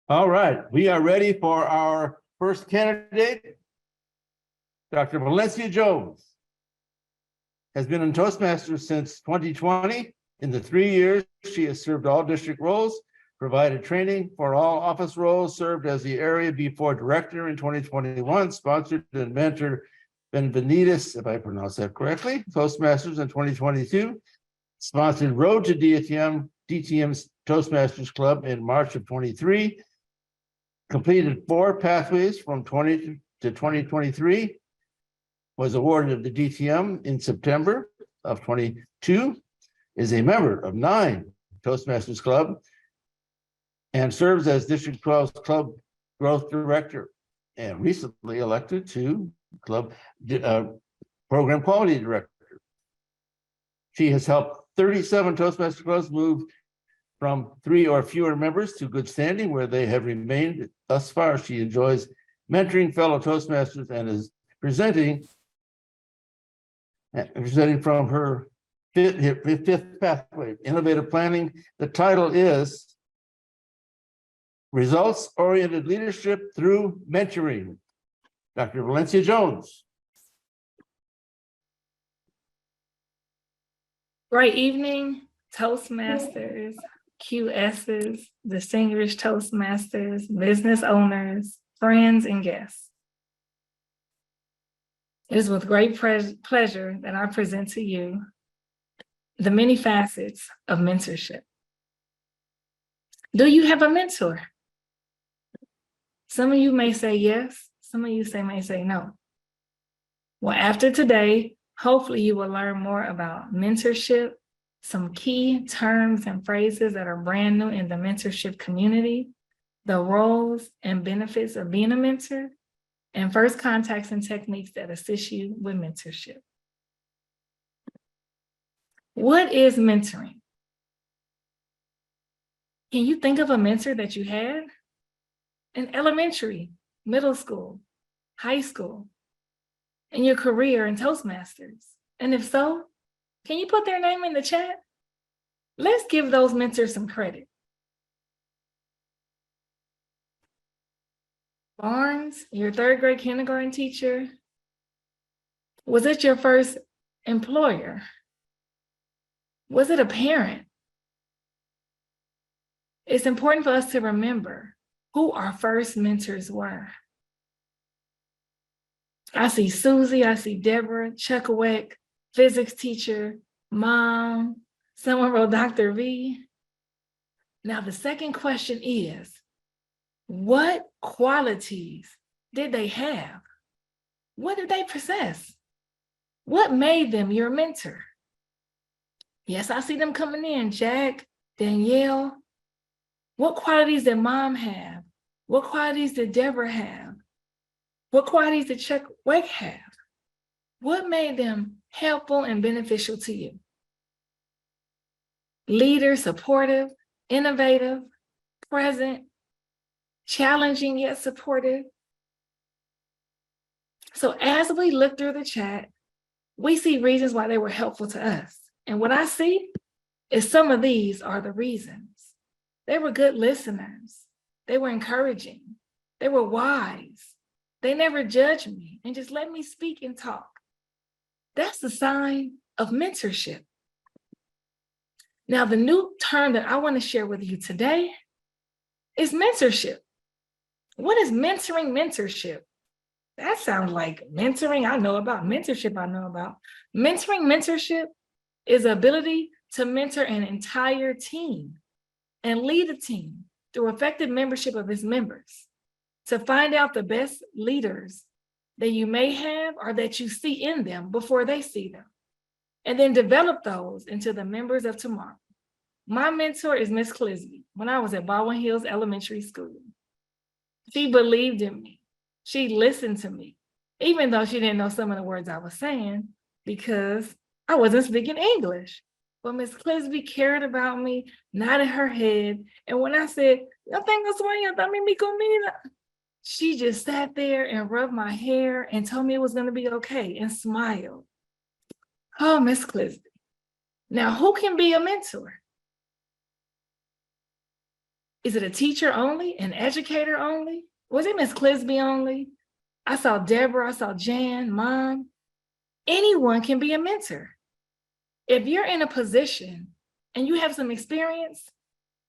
All right, we are ready for our first candidate. Dr. Valencia Jones has been in Toastmasters since 2020. In the 3 years, she has served all district roles, provided training for all office roles, served as the Area B4 Director in 2021, sponsored and mentored Benvenidas, if I pronounce that correctly, Toastmasters in 2022, sponsored Road to DTM's Toastmasters Club in March of 23, completed 4 pathways from 20 to 2023, was awarded the DTM in September of 22, is a member of 9 Toastmasters Club, and serves as District 12's Club Growth Director, and recently elected to Club Program Quality Director. She has helped 37 Toastmasters clubs move from 3 or fewer members to good standing, where they have remained thus far. She enjoys mentoring fellow Toastmasters and is presenting from her fifth pathway, Innovative Planning. The title is Results-Oriented Leadership Through Mentoring. Dr. Valencia Jones. Great evening, Toastmasters, QSs, distinguished Toastmasters, business owners, friends, and guests. It is with great pleasure that I present to you the many facets of mentorship. Do you have a mentor? Some of you may say yes, some of you may say no. Well, after today, hopefully you will learn more about mentorship, some key terms and phrases that are brand new in the mentorship community, the roles and benefits of being a mentor, and first contacts and techniques that assist you with mentorship. What is mentoring? Can you think of a mentor that you had in elementary, middle school, high school, in your career in Toastmasters? And if so, can you put their name in the chat? Let's give those mentors some credit. Barnes, your 3rd grade kindergarten teacher. Was it your first employer? Was it a parent? It's important for us to remember who our first mentors were. I see Susie, I see Deborah, Chuckawek, physics teacher, mom, someone wrote Dr. V. Now the second question is, what qualities did they have? What did they possess? What made them your mentor? Yes, I see them coming in, Jack, Danielle. What qualities did mom have? What qualities did Deborah have? What qualities did Chuck Wake have? What made them helpful and beneficial to you? Leader, supportive, innovative, present, challenging yet supportive. So as we look through the chat, we see reasons why they were helpful to us. And what I see is some of these are the reasons. They were good listeners. They were encouraging. They were wise. They never judged me and just let me speak and talk. That's the sign of mentorship. Now, the new term that I want to share with you today is mentorship. What is mentorship? That sounds like mentoring I know about, mentorship I know about. Mentorship is the ability to mentor an entire team and lead a team through effective membership of its members to find out the best leaders that you may have or that you see in them before they see them, and then develop those into the members of tomorrow. My mentor is Miss Clisby when I was at Baldwin Hills Elementary School. She believed in me. She listened to me, even though she didn't know some of the words I was saying because I wasn't speaking English. But Miss Clisby cared about me, nodded her head. And when I said, "Yo tengo sueño, dame mi comida," she just sat there and rubbed my hair and told me it was going to be okay and smiled. Oh, Miss Clisby. Now, who can be a mentor? Is it a teacher only, an educator only? Was it Miss Clisby only? I saw Deborah, I saw Jan, Mom. Anyone can be a mentor. If you're in a position and you have some experience,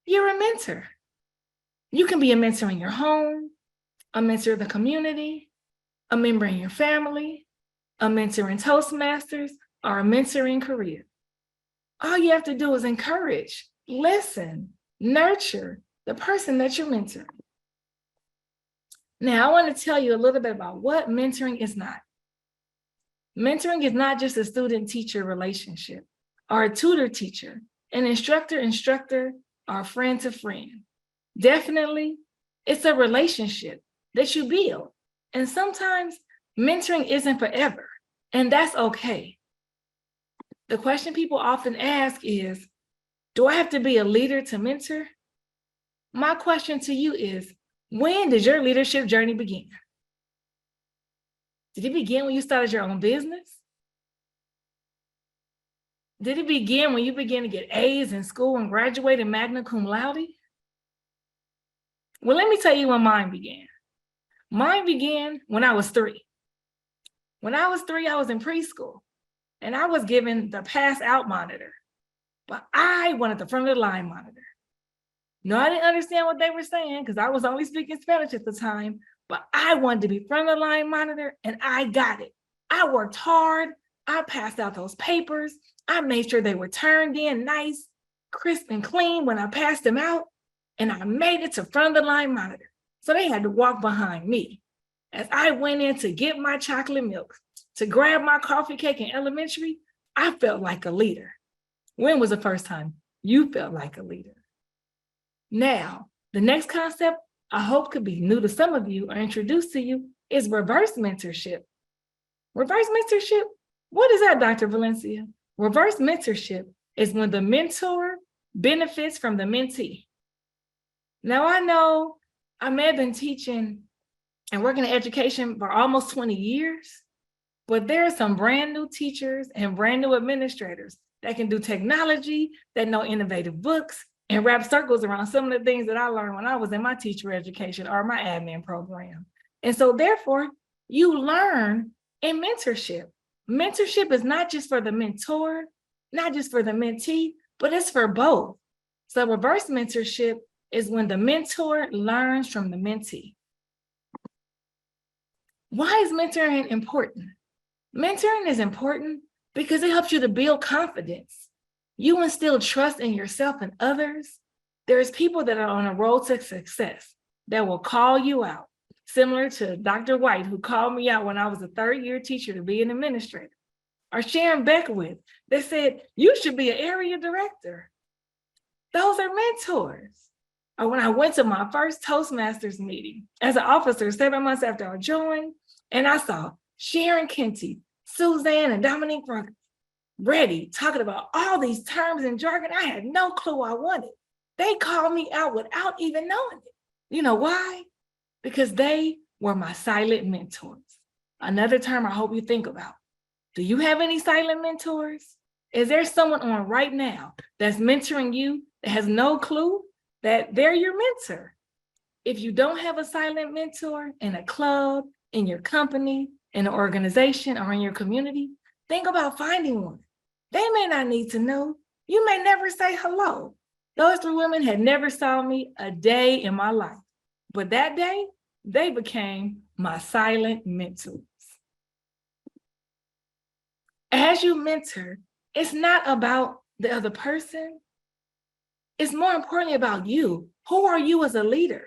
you're a mentor. You can be a mentor in your home, a mentor in the community, a member in your family, a mentor in Toastmasters, or a mentor in career. All you have to do is encourage, listen, nurture the person that you mentor. Now, I want to tell you a little bit about what mentoring is not. Mentoring is not just a student-teacher relationship or a tutor-teacher, an instructor-instructor, or friend-to-friend. Definitely, it's a relationship that you build. And sometimes mentoring isn't forever, and that's okay. The question people often ask is, do I have to be a leader to mentor? My question to you is, when did your leadership journey begin? Did it begin when you started your own business? Did it begin when you began to get A's in school and graduated magna cum laude? Well, let me tell you when mine began. Mine began when I was 3. When I was 3, I was in preschool and I was given the pass out monitor, but I wanted the front of the line monitor. No, I didn't understand what they were saying because I was only speaking Spanish at the time, but I wanted to be front of the line monitor and I got it. I worked hard. I passed out those papers. I made sure they were turned in nice, crisp and clean when I passed them out. And I made it to front of the line monitor. So they had to walk behind me as I went in to get my chocolate milk, to grab my coffee cake in elementary. I felt like a leader. When was the first time you felt like a leader? Now, the next concept I hope could be new to some of you or introduced to you is reverse mentorship. Reverse mentorship? What is that, Dr. Valencia? Reverse mentorship is when the mentor benefits from the mentee. Now, I know I may have been teaching and working in education for almost 20 years, but there are some brand new teachers and brand new administrators that can do technology, that know innovative books, and wrap circles around some of the things that I learned when I was in my teacher education or my admin program. And so therefore, you learn in mentorship. Mentorship is not just for the mentor, not just for the mentee, but it's for both. So reverse mentorship is when the mentor learns from the mentee. Why is mentoring important? Mentoring is important because it helps you to build confidence. You instill trust in yourself and others. There's people that are on a road to success that will call you out, similar to Dr. White, who called me out when I was a third-year teacher to be an administrator, or Sharon Beckwith that said, you should be an area director. Those are mentors. Or when I went to my first Toastmasters meeting as an officer 7 months after I joined, and I saw Sharon Kenty, Suzanne, and Dominique ready, talking about all these terms and jargon I had no clue I wanted. They called me out without even knowing it. You know why? Because they were my silent mentors. Another term I hope you think about. Do you have any silent mentors? Is there someone on right now that's mentoring you that has no clue that they're your mentor? If you don't have a silent mentor in a club, in your company, in an organization, or in your community, think about finding one. They may not need to know. You may never say hello. Those 3 women had never saw me a day in my life. But that day, they became my silent mentors. As you mentor, it's not about the other person. It's more importantly about you. Who are you as a leader?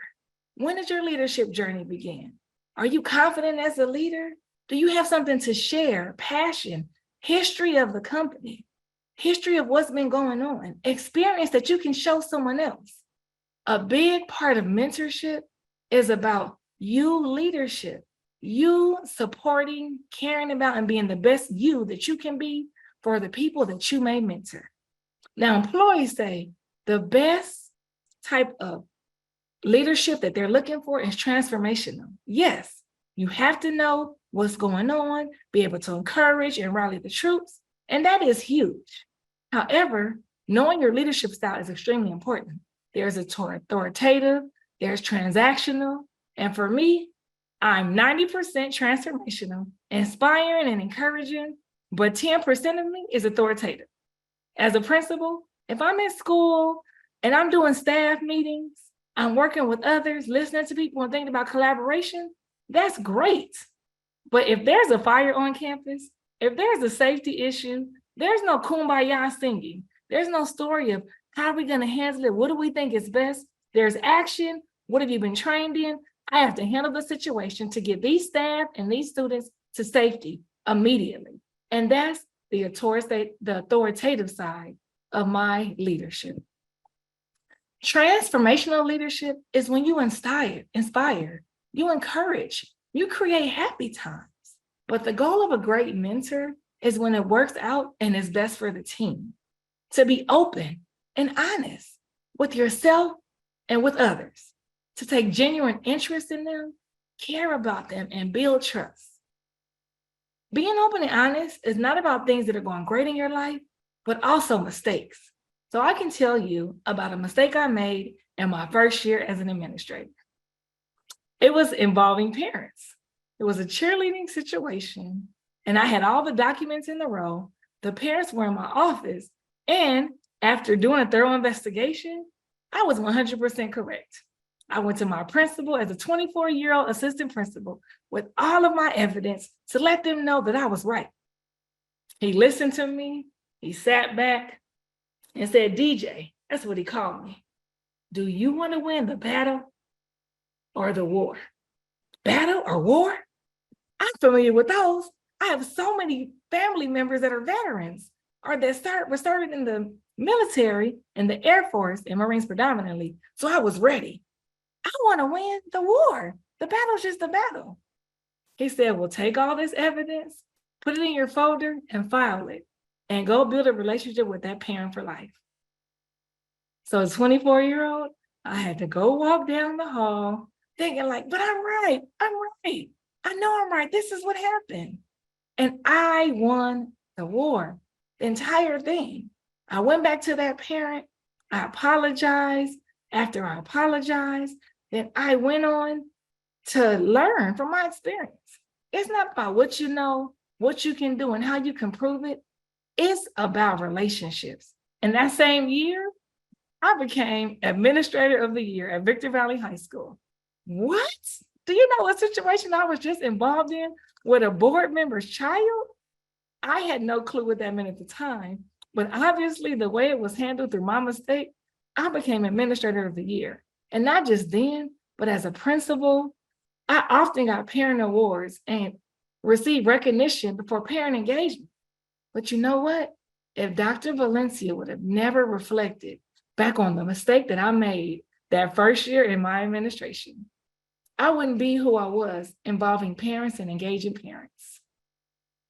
When did your leadership journey begin? Are you confident as a leader? Do you have something to share? Passion, history of the company, history of what's been going on, experience that you can show someone else. A big part of mentorship is about you leadership, you supporting, caring about, and being the best you that you can be for the people that you may mentor. Now, employees say the best type of leadership that they're looking for is transformational. Yes, you have to know what's going on, be able to encourage and rally the troops, and that is huge. However, knowing your leadership style is extremely important. there's authoritative, there's transactional. And for me, I'm 90% transformational, inspiring and encouraging, but 10% of me is authoritative. As a principal, if I'm in school and I'm doing staff meetings, I'm working with others, listening to people and thinking about collaboration, that's great. But if there's a fire on campus, if there's a safety issue, there's no kumbaya singing. There's no story of how are we going to handle it? What do we think is best? There's action. What have you been trained in? I have to handle the situation to get these staff and these students to safety immediately. And that's the authoritative side of my leadership. Transformational leadership is when you inspire, you encourage, you create happy times. But the goal of a great mentor is when it works out and is best for the team. To be open and honest with yourself and with others. To take genuine interest in them, care about them, and build trust. Being open and honest is not about things that are going great in your life, but also mistakes. So I can tell you about a mistake I made in my first year as an administrator. It was involving parents. It was a cheerleading situation, and I had all the documents in a row. The parents were in my office, and after doing a thorough investigation, I was 100% correct. I went to my principal as a 24-year-old assistant principal with all of my evidence to let them know that I was right. He listened to me, he sat back and said, DJ, that's what he called me. Do you want to win the battle or the war? Battle or war? I'm familiar with those. I have so many family members that are veterans or that were serving in the military, in the Air Force and Marines predominantly. So I was ready. I want to win the war. The battle's just a battle. He said, well, take all this evidence, put it in your folder and file it and go build a relationship with that parent for life. So as a 24-year-old, I had to go walk down the hall thinking like, but I'm right. I know I'm right. This is what happened. And I won the war, the entire thing. I went back to that parent. I apologized. After I apologized, then I went on to learn from my experience. It's not about what you know, what you can do, and how you can prove it. It's about relationships. And that same year, I became Administrator of the Year at Victor Valley High School. What? Do you know what situation I was just involved in with a board member's child? I had no clue what that meant at the time, but obviously the way it was handled through my mistake, I became Administrator of the Year. And not just then, but as a principal, I often got parent awards and received recognition for parent engagement. But you know what? If Dr. Valencia would have never reflected back on the mistake that I made that first year in my administration, I wouldn't be who I was involving parents and engaging parents.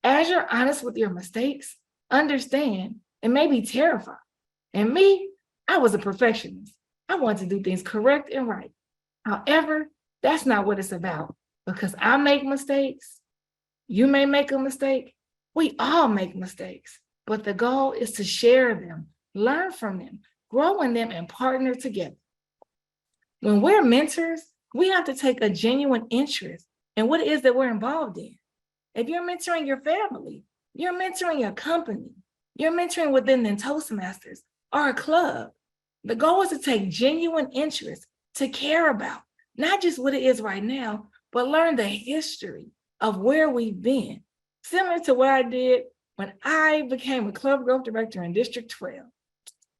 As you're honest with your mistakes, understand it may be terrifying. And me, I was a perfectionist. I wanted to do things correct and right. However, that's not what it's about, because I make mistakes. You may make a mistake. We all make mistakes, but the goal is to share them, learn from them, grow in them, and partner together. When we're mentors, we have to take a genuine interest in what it is that we're involved in. If you're mentoring your family, you're mentoring your company, you're mentoring within the Toastmasters or a club, the goal is to take genuine interest, to care about, not just what it is right now, but learn the history of where we've been. Similar to what I did when I became a club growth director in District 12.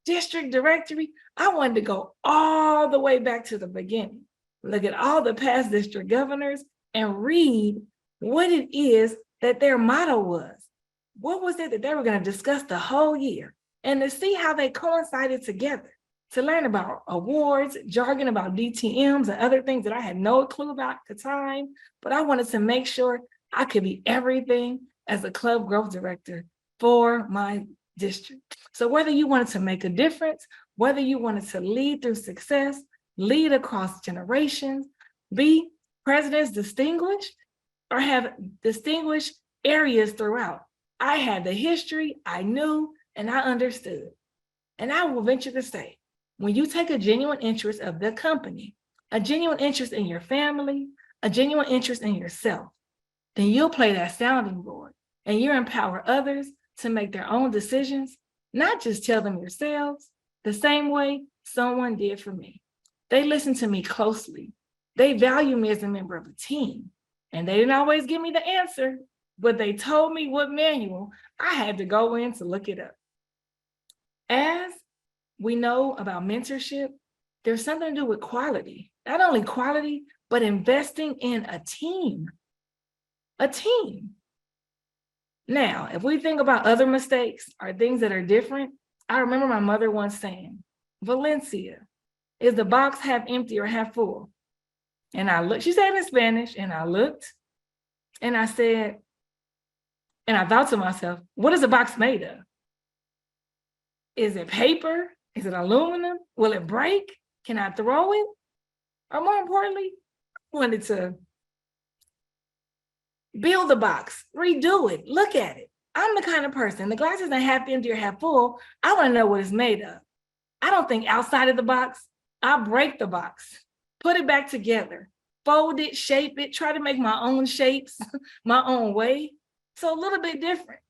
District directory, I wanted to go all the way back to the beginning. Look at all the past district governors and read what it is that their motto was. What was it that they were going to discuss the whole year? And to see how they coincided together, to learn about awards, jargon about DTMs and other things that I had no clue about at the time, but I wanted to make sure I could be everything as a club growth director for my district. So whether you wanted to make a difference, whether you wanted to lead through success, lead across generations, be presidents distinguished, or have distinguished areas throughout, I had the history, I knew, and I understood. And I will venture to say when you take a genuine interest of the company, a genuine interest in your family, a genuine interest in yourself, then you'll play that sounding board and you empower others to make their own decisions, not just tell them yourselves, the same way someone did for me. They listened to me closely. They value me as a member of a team. And they didn't always give me the answer, but they told me what manual I had to go in to look it up. As we know about mentorship, there's something to do with quality. Not only quality, but investing in a team. A team. Now, if we think about other mistakes or things that are different, I remember my mother once saying, Valencia, is the box half empty or half full? And I looked, she said in Spanish, and I looked, and I said, and I thought to myself, what is a box made of? Is it paper? Is it aluminum? Will it break? Can I throw it? Or more importantly, I wanted to build the box, redo it, look at it. I'm the kind of person, the glass isn't half empty or half full. I want to know what it's made of. I don't think outside of the box. I break the box, put it back together, fold it, shape it, try to make my own shapes, my own way. So a little bit different.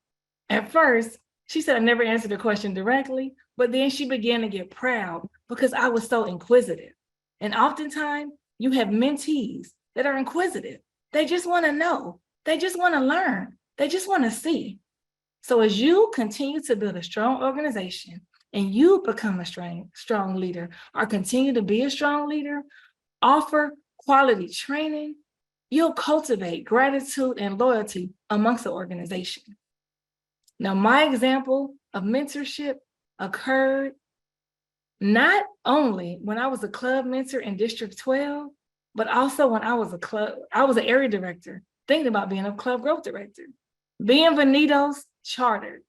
At first, she said I never answered the question directly, but then she began to get proud because I was so inquisitive. And oftentimes, you have mentees that are inquisitive. They just want to know. They just want to learn. They just want to see. So as you continue to build a strong organization and you become a strong leader or continue to be a strong leader, offer quality training, you'll cultivate gratitude and loyalty amongst the organization. Now, my example of mentorship occurred not only when I was a club mentor in District 12, but also when I was an area director, thinking about being a club growth director. Bienvenidos chartered.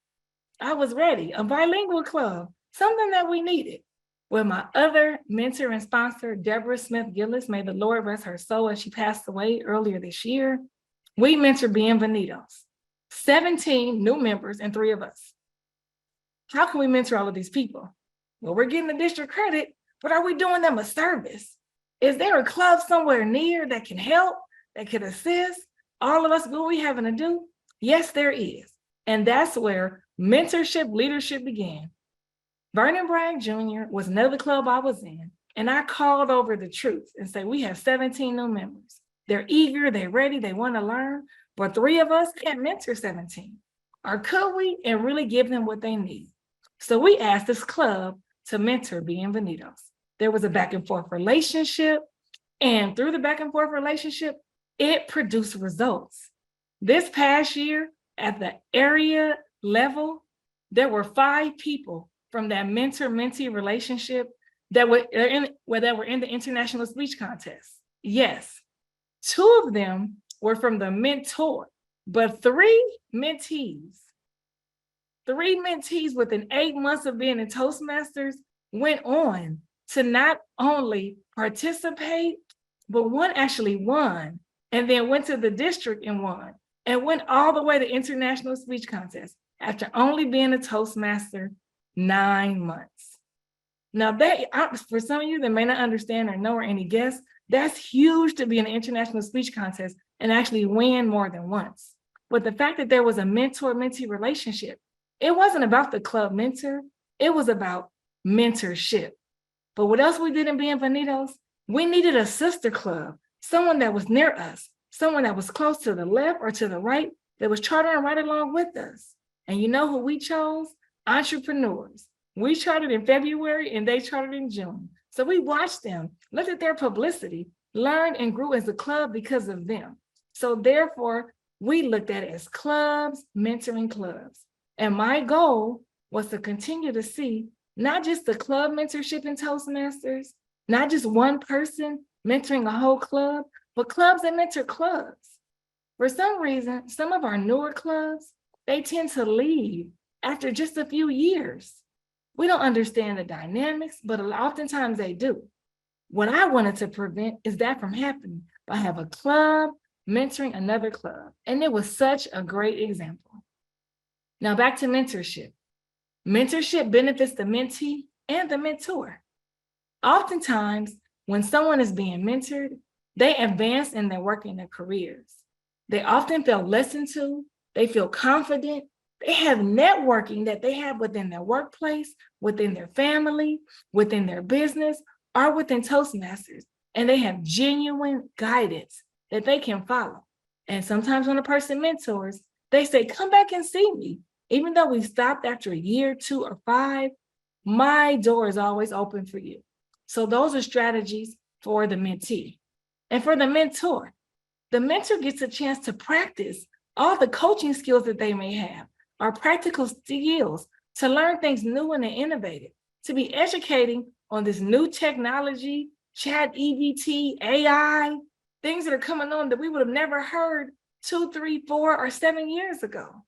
I was ready, a bilingual club, something that we needed. With my other mentor and sponsor, Deborah Smith-Gillis, may the Lord rest her soul as she passed away earlier this year, we mentored Bienvenidos, 17 new members and 3 of us. How can we mentor all of these people? Well, we're getting the district credit, but are we doing them a service? Is there a club somewhere near that can help, that can assist all of us what we having to do? Yes, there is. And that's where mentorship leadership began. Vernon Bragg Jr. was another club I was in, and I called over the troops and said, we have 17 new members. They're eager, they're ready, they want to learn, but 3 of us can't mentor 17. Or could we and really give them what they need? So we asked this club to mentor Bienvenidos. There was a back and forth relationship, and through the back and forth relationship, it produced results. This past year, at the area level, there were 5 people from that mentor-mentee relationship that were in the international speech contest. Yes, 2 of them were from the mentor, but 3 mentees within 8 months of being in Toastmasters went on to not only participate, but one actually won, and then went to the district and won, and went all the way to international speech contest after only being a Toastmaster 9 months. Now, for some of you that may not understand or know or any guests, that's huge to be in an international speech contest and actually win more than once. But the fact that there was a mentor-mentee relationship, it wasn't about the club mentor, it was about mentorship. But what else we did in Bienvenidos? We needed a sister club, someone that was near us, someone that was close to the left or to the right, that was chartering right along with us. And you know who we chose? Entrepreneurs. We chartered in February and they chartered in June. So we watched them, looked at their publicity, learned and grew as a club because of them. So therefore, we looked at it as clubs, mentoring clubs. And my goal was to continue to see not just the club mentorship in Toastmasters, not just one person mentoring a whole club, but clubs that mentor clubs. For some reason, some of our newer clubs, they tend to leave after just a few years. We don't understand the dynamics, but oftentimes they do. What I wanted to prevent is that from happening. I have a club mentoring another club, and it was such a great example. Now back to mentorship. Mentorship benefits the mentee and the mentor. Oftentimes, when someone is being mentored, they advance in their work and their careers. They often feel listened to, they feel confident, they have networking that they have within their workplace, within their family, within their business, or within Toastmasters, and they have genuine guidance that they can follow. And sometimes when a person mentors, they say, come back and see me. Even though we stopped after a year, 2 or 5, my door is always open for you. So those are strategies for the mentee. And for the mentor gets a chance to practice all the coaching skills that they may have, or practical skills to learn things new and innovative, to be educating on this new technology, chat, EVT, AI, things that are coming on that we would have never heard 2, 3, 4, or 7 years ago.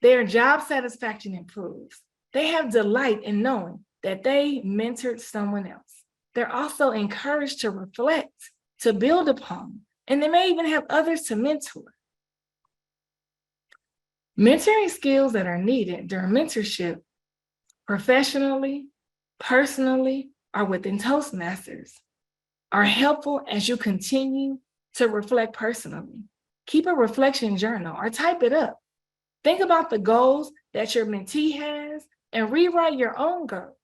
Their job satisfaction improves. They have delight in knowing that they mentored someone else. They're also encouraged to reflect, to build upon, and they may even have others to mentor. Mentoring skills that are needed during mentorship, professionally, personally, or within Toastmasters, are helpful as you continue to reflect personally. Keep a reflection journal or type it up. Think about the goals that your mentee has and rewrite your own goals.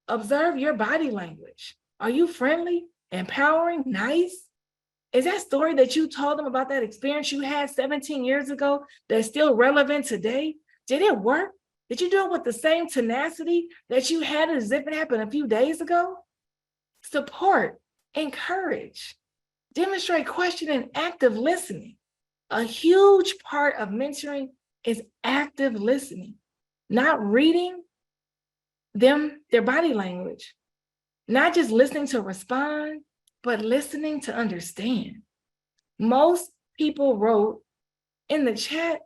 Observe your body language. Are you friendly, empowering, nice? Is that story that you told them about that experience you had 17 years ago that's still relevant today? Did it work? Did you do it with the same tenacity that you had as if it happened a few days ago? Support, encourage, demonstrate question and active listening. A huge part of mentoring is active listening, not reading them, their body language, not just listening to respond, but listening to understand. Most people wrote in the chat,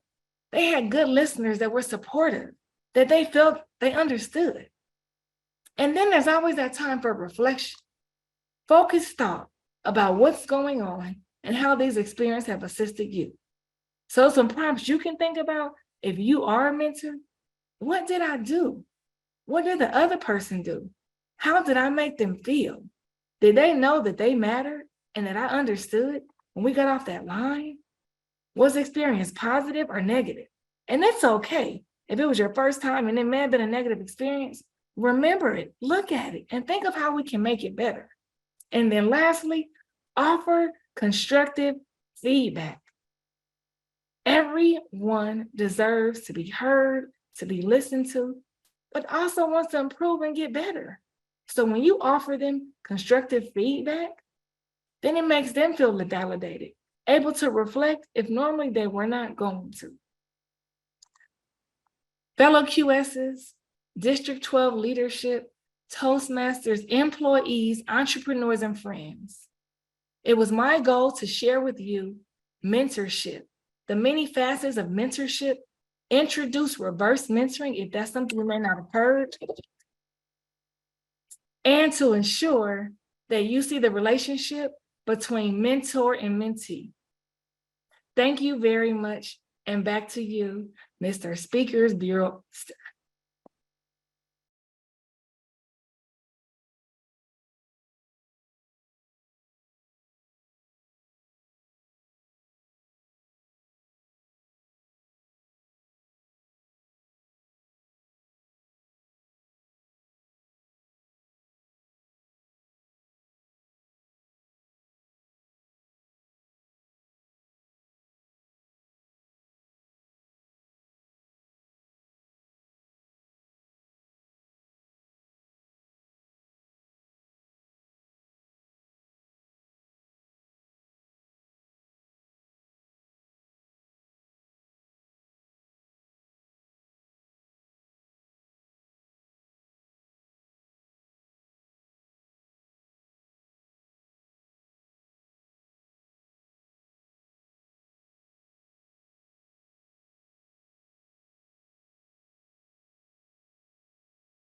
they had good listeners that were supportive, that they felt they understood. And then there's always that time for reflection, focused thought about what's going on and how these experiences have assisted you. So some prompts you can think about if you are a mentor. What did I do? What did the other person do? How did I make them feel? Did they know that they mattered and that I understood when we got off that line? Was the experience positive or negative? And that's okay. If it was your first time and it may have been a negative experience, remember it, look at it, and think of how we can make it better. And then lastly, offer constructive feedback. Everyone deserves to be heard, to be listened to, but also wants to improve and get better. So when you offer them constructive feedback, then it makes them feel validated, able to reflect if normally they were not going to. Fellow QSs, District 12 leadership, Toastmasters, employees, entrepreneurs, and friends. It was my goal to share with you mentorship, the many facets of mentorship, introduce reverse mentoring, if that's something you may not have heard, and to ensure that you see the relationship between mentor and mentee. Thank you very much, and back to you, Mr. Speaker's Bureau.